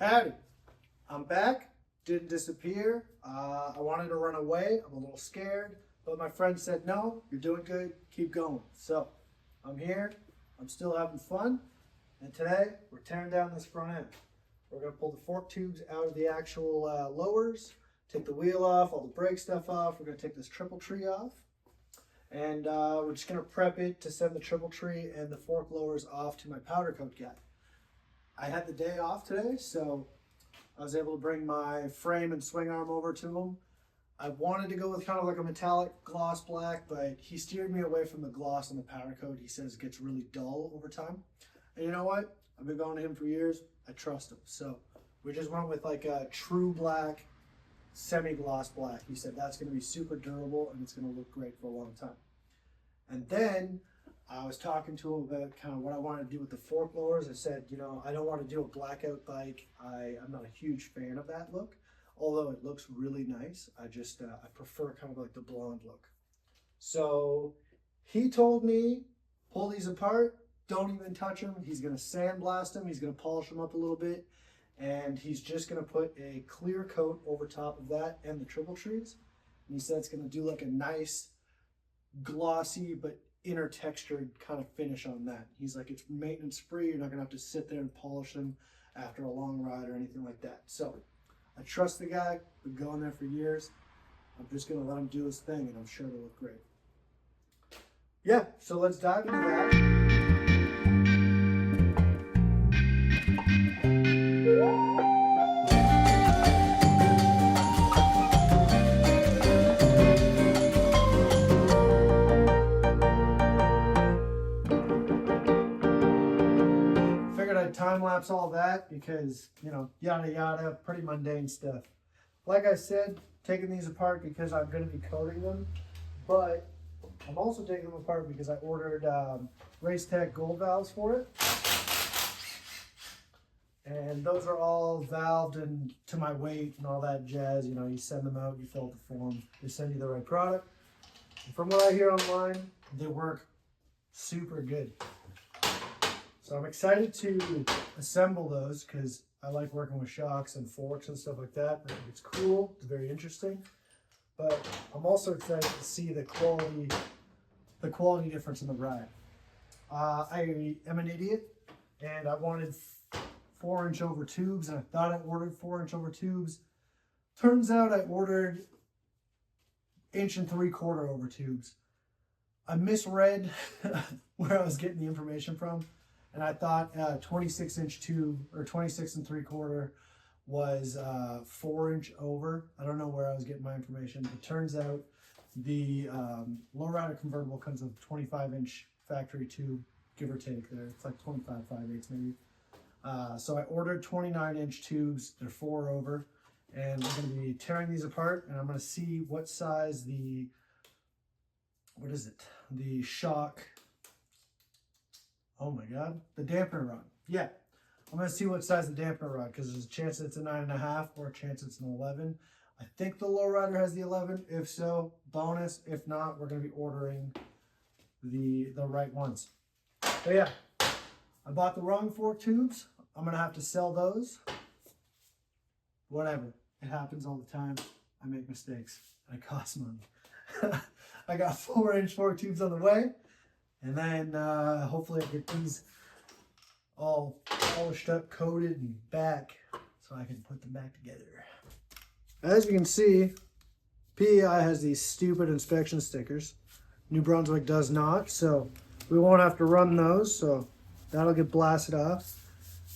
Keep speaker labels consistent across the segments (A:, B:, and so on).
A: Howdy, I'm back, didn't disappear. I wanted to run away, I'm a little scared, but my friend said, no, you're doing good, keep going. So I'm here, I'm still having fun, and today we're tearing down this front end. We're gonna pull the fork tubes out of the actual lowers, take the wheel off, all the brake stuff off. We're gonna take this triple tree off, and we're just gonna prep it to send the triple tree and the fork lowers off to my powder coat guy. I had the day off today, so I was able to bring my frame and swing arm over to him. I wanted to go with kind of like a metallic gloss black, but he steered me away from the gloss on the powder coat. He says it gets really dull over time. And you know what? I've been going to him for years. I trust him. So we just went with like a true black, semi-gloss black. He said that's going to be super durable and it's going to look great for a long time. And then I was talking to him about kind of what I wanted to do with the fork lowers. I said, you know, I don't want to do a blackout bike. I'm not a huge fan of that look, although it looks really nice. I prefer kind of like the blonde look. So he told me, pull these apart, don't even touch them. He's going to sandblast them. He's going to polish them up a little bit. And he's just going to put a clear coat over top of that and the triple trees. And he said it's going to do like a nice glossy but inner textured kind of finish on that. He's like, it's maintenance free. You're not gonna have to sit there and polish them after a long ride or anything like that. So I trust the guy. Been going there for years. I'm just gonna let him do his thing, and I'm sure it'll look great. Yeah, so let's dive into that. Time lapse all that because, you know, yada yada, pretty mundane stuff. Like I said, taking these apart because I'm going to be coating them, but I'm also taking them apart because I ordered Race Tech gold valves for it, and those are all valved and to my weight and all that jazz. You know, you send them out, you fill out the form, they send you the right product, and from what I hear online, they work super good. So I'm excited to assemble those because I like working with shocks and forks and stuff like that. I think it's cool, it's very interesting. But I'm also excited to see the quality difference in the ride. I am an idiot and I wanted 4-inch over tubes, and I thought I ordered 4-inch over tubes. Turns out I ordered 1 3/4 over tubes. I misread where I was getting the information from. And I thought 26-inch tube or 26 3/4 was 4-inch over. I don't know where I was getting my information. It turns out the lowrider convertible comes with 25-inch factory tube, give or take. There, it's like 25 5/8 maybe. So I ordered 29-inch tubes. They're 4 over, and we're going to be tearing these apart. And I'm going to see what size the shock. Oh my God, the dampener rod. Yeah, I'm gonna see what size the dampener rod, because there's a chance it's a 9.5 or a chance it's an 11. I think the lowrider has the 11. If so, bonus. If not, we're gonna be ordering the right ones. But yeah, I bought the wrong fork tubes. I'm gonna have to sell those. Whatever, it happens all the time. I make mistakes and it costs money. I got 4-inch fork tubes on the way. And then hopefully I get these all polished up, coated, and back so I can put them back together. As you can see, PEI has these stupid inspection stickers. New Brunswick does not, so we won't have to run those, so that'll get blasted off.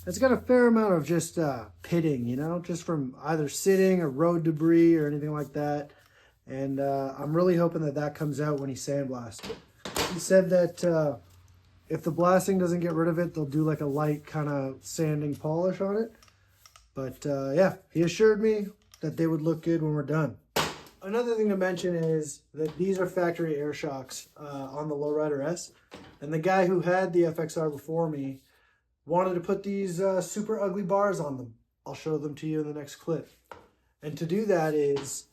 A: It's got a fair amount of just pitting, you know, just from either sitting or road debris or anything like that. And I'm really hoping that that comes out when he sandblasts it. He said that if the blasting doesn't get rid of it, they'll do like a light kind of sanding polish on it. But yeah, he assured me that they would look good when we're done. Another thing to mention is that these are factory air shocks on the Lowrider S. And the guy who had the FXR before me wanted to put these super ugly bars on them. I'll show them to you in the next clip. And to do that is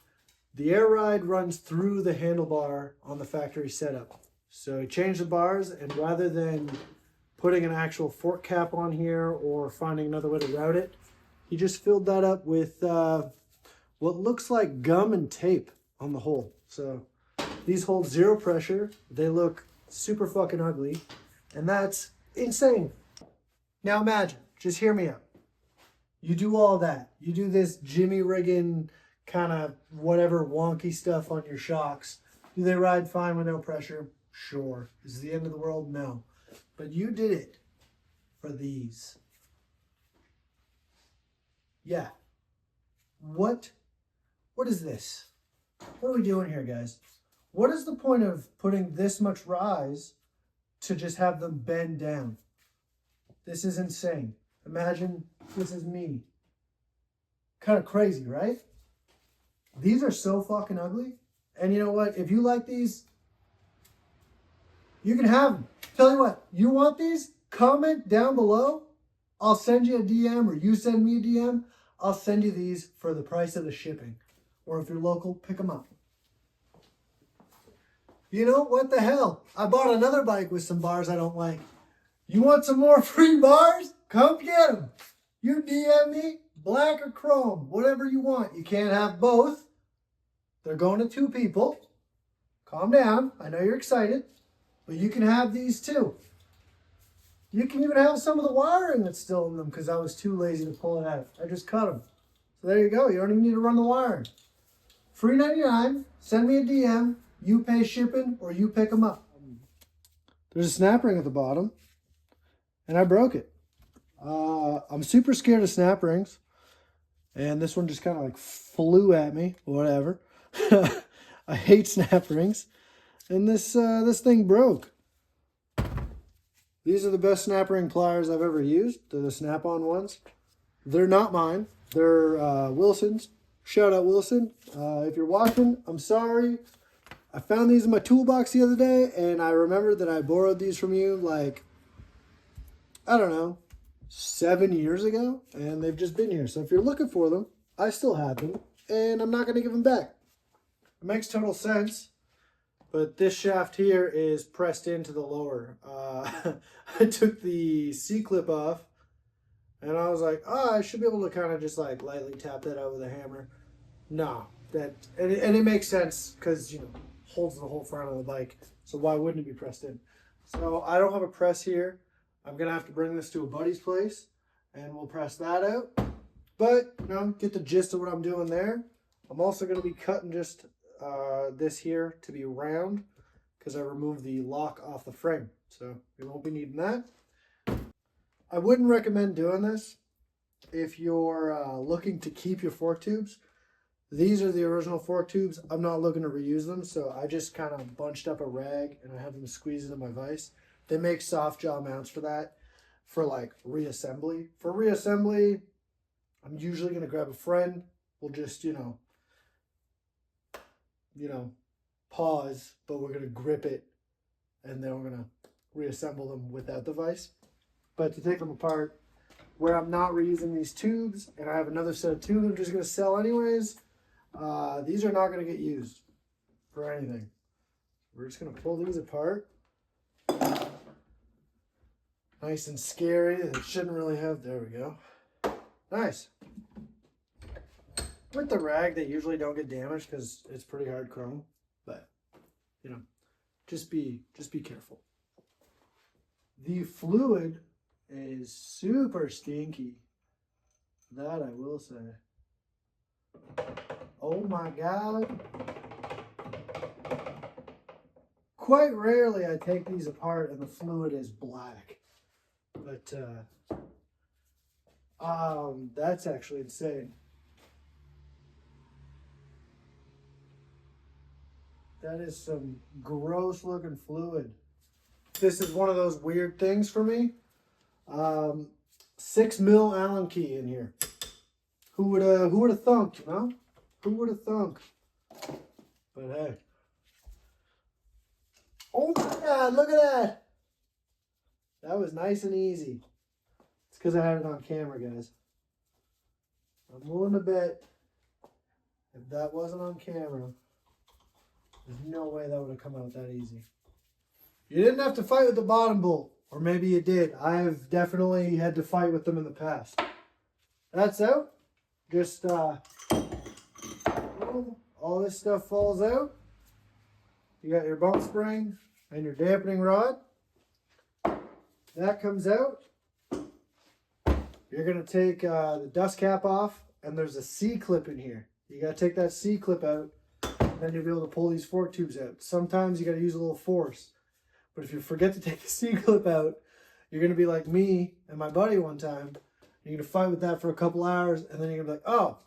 A: the air ride runs through the handlebar on the factory setup. So he changed the bars, and rather than putting an actual fork cap on here or finding another way to route it, he just filled that up with what looks like gum and tape on the hole. So these hold zero pressure. They look super fucking ugly. And that's insane. Now imagine, just hear me out. You do all that. You do this Jimmy rigging kind of whatever wonky stuff on your shocks. Do they ride fine with no pressure? Sure. Is it the end of the world? No. But you did it for these. Yeah. What is this? What are we doing here, guys? What is the point of putting this much rise to just have them bend down? This is insane. Imagine this is me. Kind of crazy, right? These are so fucking ugly. And you know what? If you like these, you can have them. Tell you what, you want these? Comment down below. I'll send you a DM, or you send me a DM. I'll send you these for the price of the shipping. Or if you're local, pick them up. You know, what the hell? I bought another bike with some bars I don't like. You want some more free bars? Come get them. You DM me, black or chrome, whatever you want. You can't have both. They're going to 2 people. Calm down. I know you're excited. But you can have these too. You can even have some of the wiring that's still in them because I was too lazy to pull it out. I just cut them. So there you go. You don't even need to run the wiring. Free 99. Send me a DM. You pay shipping or you pick them up. There's a snap ring at the bottom. And I broke it. I'm super scared of snap rings. And this one just kind of like flew at me. Whatever. I hate snap rings. And this thing broke. These are the best snap ring pliers I've ever used. They're the snap-on ones. They're not mine. They're Wilson's. Shout out Wilson. If you're watching, I'm sorry. I found these in my toolbox the other day, and I remembered that I borrowed these from you like, I don't know, 7 years ago, and they've just been here. So if you're looking for them, I still have them, and I'm not going to give them back. It makes total sense, but this shaft here is pressed into the lower. I took the C-clip off, and I was like, oh, I should be able to kind of just like lightly tap that out with a hammer. No, and it makes sense because, you know, holds the whole front of the bike. So why wouldn't it be pressed in? So I don't have a press here. I'm going to have to bring this to a buddy's place and we'll press that out. But, you know, get the gist of what I'm doing there. I'm also going to be cutting just this here to be round because I removed the lock off the frame. So we won't be needing that. I wouldn't recommend doing this if you're looking to keep your fork tubes. These are the original fork tubes. I'm not looking to reuse them, so I just kind of bunched up a rag and I have them squeeze into my vise. They make soft jaw mounts for that, for like reassembly. For reassembly, I'm usually going to grab a friend. We'll just, you know, pause, but we're going to grip it and then we're going to reassemble them without the vise. But to take them apart, where I'm not reusing these tubes and I have another set of tubes I'm just going to sell anyways, these are not going to get used for anything. We're just going to pull these apart. Nice and scary. It shouldn't really have, there we go. Nice. With the rag, they usually don't get damaged because it's pretty hard chrome. But, you know, just be careful. The fluid is super stinky. That I will say. Oh my God. Quite rarely I take these apart and the fluid is black. But that's actually insane. That is some gross looking fluid. This is one of those weird things for me. 6 mil Allen key in here. Who would have thunk, you know? Who would have thunk? But hey. Oh my God, look at that. That was nice and easy. It's because I had it on camera, guys. I'm willing to bet if that wasn't on camera, there's no way that would have come out that easy. You didn't have to fight with the bottom bolt. Or maybe you did. I have definitely had to fight with them in the past. that's out. Just all this stuff falls out. You got your bump spring and your dampening rod. That comes out. You're going to take the dust cap off, and there's a C-clip in here. You got to take that C-clip out, and then you'll be able to pull these fork tubes out. Sometimes you got to use a little force. But if you forget to take the C-clip out, you're going to be like me and my buddy one time. You're going to fight with that for a couple hours, and then you're going to be like, oh,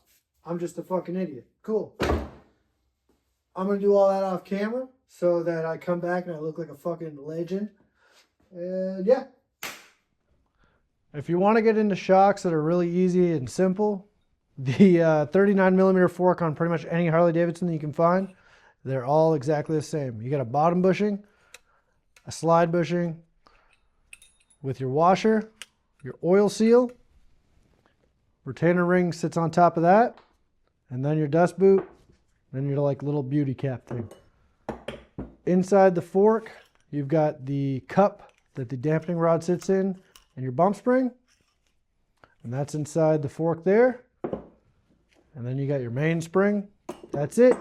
A: I'm just a fucking idiot. Cool. I'm going to do all that off camera so that I come back and I look like a fucking legend. And yeah. If you want to get into shocks that are really easy and simple, the 39 millimeter fork on pretty much any Harley Davidson that you can find, they're all exactly the same. You got a bottom bushing, a slide bushing with your washer, your oil seal, retainer ring sits on top of that, and then your dust boot, then your like little beauty cap thing. Inside the fork, you've got the cup that the dampening rod sits in and your bump spring, and that's inside the fork there. And then you got your mainspring. That's it.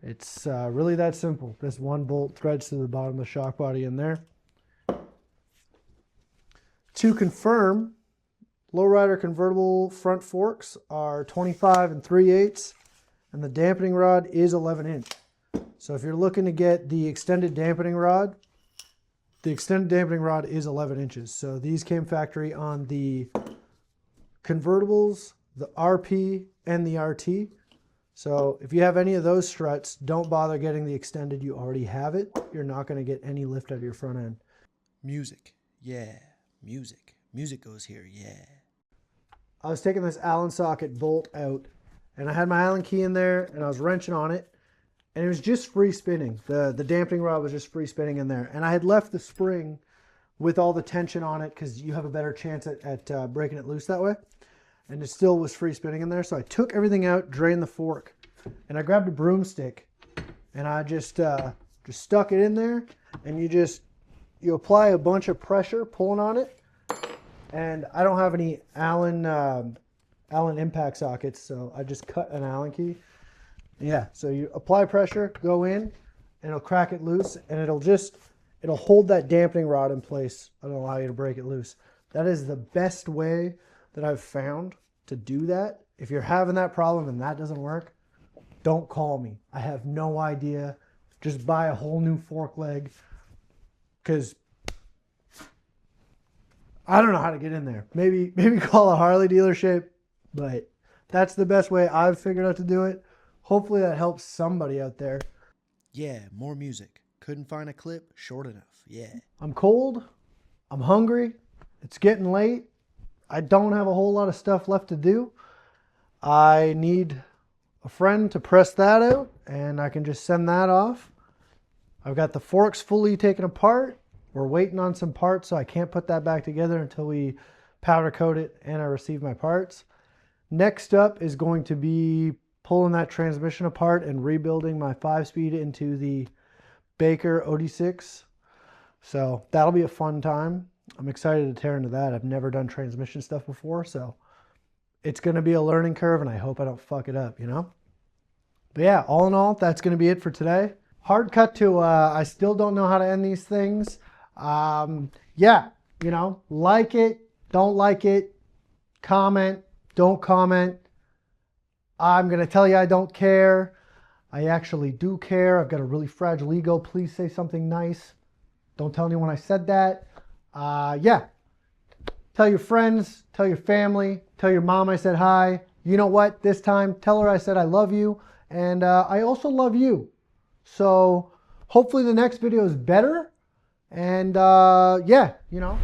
A: It's really that simple. This one bolt threads to the bottom of the shock body in there. To confirm, lowrider convertible front forks are 25 3/8, and the dampening rod is 11 inch. So if you're looking to get the extended dampening rod is 11 inches. So these came factory on the convertibles, the RP, and the RT. So if you have any of those struts, don't bother getting the extended. You already have it. You're not going to get any lift out of your front end.
B: Music. Yeah. Music. Music goes here. Yeah.
A: I was taking this Allen socket bolt out, and I had my Allen key in there, and I was wrenching on it, and it was just free spinning. The dampening rod was just free spinning in there. And I had left the spring with all the tension on it because you have a better chance at breaking it loose that way. And it still was free spinning in there. So I took everything out, drained the fork, and I grabbed a broomstick, and I just stuck it in there, and you apply a bunch of pressure pulling on it. And I don't have any Allen impact sockets, so I just cut an Allen key. Yeah, so you apply pressure, go in, and it'll crack it loose, and it'll hold that dampening rod in place and allow you to break it loose. That is the best way that I've found to do that. If you're having that problem and that doesn't work, don't call me. I have no idea. Just buy a whole new fork leg, because I don't know how to get in there. Maybe call a Harley dealership, but that's the best way I've figured out to do it. Hopefully that helps somebody out there.
B: Yeah, more music. Couldn't find a clip short enough. Yeah.
A: I'm cold. I'm hungry. It's getting late. I don't have a whole lot of stuff left to do. I need a friend to press that out, and I can just send that off. I've got the forks fully taken apart. We're waiting on some parts, so I can't put that back together until we powder coat it and I receive my parts. Next up is going to be pulling that transmission apart and rebuilding my 5-speed into the Baker OD6. So that'll be a fun time. I'm excited to tear into that. I've never done transmission stuff before, so it's going to be a learning curve, and I hope I don't fuck it up, you know? But yeah, all in all, that's going to be it for today. Hard cut to, I still don't know how to end these things. Yeah, you know, like it, don't like it, comment, don't comment. I'm going to tell you I don't care. I actually do care. I've got a really fragile ego. Please say something nice. Don't tell anyone I said that. Yeah. Tell your friends, tell your family, tell your mom I said hi. You know what? This time, tell her I said I love you. And I also love you. So hopefully the next video is better. And yeah, you know.